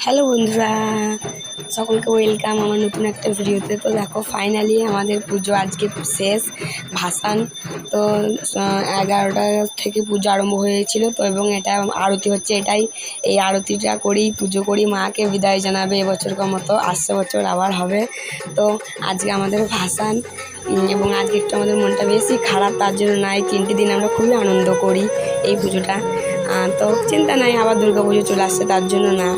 Hello বন্ধুরা, সকলকে welcome আমার নতুন একটা ভিডিওতে। তো দেখো ফাইনালি আমাদের পুজো আজকে শেষ, ভাসান। তো 11টা থেকে পুজো আরম্ভ হয়েছিল তো, এবং এটা আরতি হচ্ছে। এই আরতিটা করেই পুজো করি, মাকে বিদায় জানাবে এবছরকার মতো, আসছে বছর আবার হবে। তো আজকে আমাদের ভাসান, এবং আজকে একটু আমাদের মনটা বেশি খারাপ, তার জন্য না এই 3টে দিন আমরা খুবই আনন্দ করি এই পুজোটা। তো চিন্তা নাই, আবার দুর্গা পুজো চলে আসছে, তার জন্য না।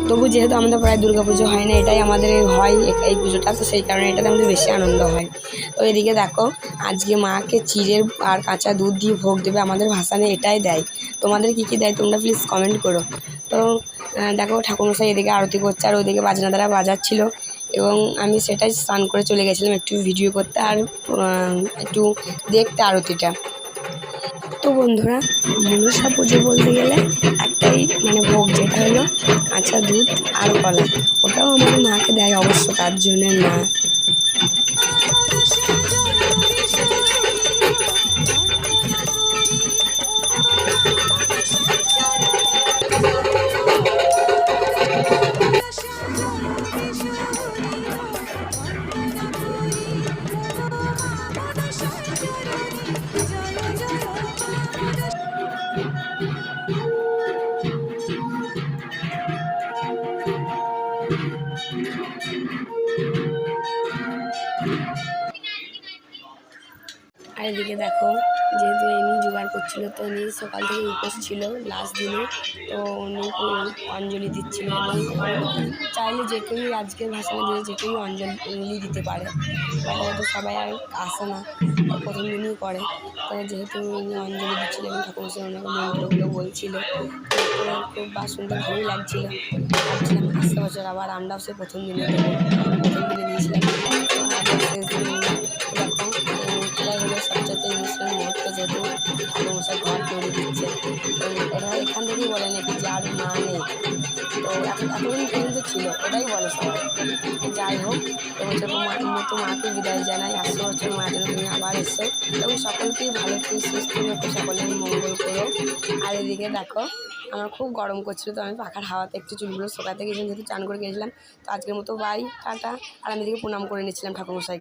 তবু যেহেতু আমাদের প্রায় দুর্গা পুজো হয় না, এটাই আমাদের হয় এই পুজোটা, তো সেই কারণে এটাতে আমাদের বেশি আনন্দ হয়। তো এদিকে দেখো আজকে মাকে চিড়ের আর কাঁচা দুধ দিয়ে ভোগ দেবে আমাদের ভাসানে, এটাই দেয়। তোমাদের কী কী দেয় তোমরা প্লিজ কমেন্ট করো। তো দেখো ঠাকুরমশাই এদিকে আরতি করছে আর ওইদিকে বাজনা দ্বারা বাজাচ্ছিল, এবং আমি সেটাই স্নান করে চলে গেছিলাম একটু ভিডিও করতে আর একটু দেখতে আরতিটা। তো বন্ধুরা, মনসা পুজো বলতে গেলে একটাই ভোগ, যেটা হলো কাঁচা দুধ আর কলা। ওটাও আমাদের মাকে দেয় অবশ্য, তার জন্য না। আর এদিকে দেখো, যেহেতু এনি জোগাড় করছিল, তো উনি সকাল থেকে উপোস ছিল লাস্ট দিনে, তো উনি অঞ্জলি দিচ্ছিল। এবং চাইলে যে কেউই আজকের ভাষণে দিয়ে যে কেউই অঞ্জলি দিতে পারে, বাট হয়তো সবাই আর আসে না, প্রথম দিনই করে। তো যেহেতু উনি অঞ্জলি দিচ্ছিল এবং ঠাকুরমশাই ওনাকে মন্ত্রগুলো বলছিল, তো খুব শুনতে ভালোই লাগছিলো। ভাবছিলাম আসতে বছর আবার আমরাও সে প্রথম দিনে দেবো, প্রথম দিনে দিয়েছিলাম, তো আবার শেষ দিনে নিলাম। দেখো এটাই হলো সবচেয়ে ইমোশনাল মুহূর্ত, যেহেতু ঠাকুরমশাই ঘর তৈরি দিচ্ছে। তো এটা এখান থেকেই বলে নাকি যার মা নেই, তো এতদিন পর্যন্ত ছিল, এটাই বলে সবাই। যাই হোক, এবছর মতো মাকে বিদায় জানাই, আসছে বছর মা যেন তুমি আবার এসো, এবং সকলকেই ভালো থেকে সুস্থ রেখো, সকলের মঙ্গল করো। আর এদিকে দেখো আমার খুব গরম করছিল, তো আমি পাখার হাওয়াতে একটু চুলগুলো শোকাতে গেছিলাম, যেহেতু চান করে গেছিলাম। তো আজকের মতো বাই, টাটা। আর আমি এদিকে প্রণাম করে নিচ্ছিলাম ঠাকুরমশাই।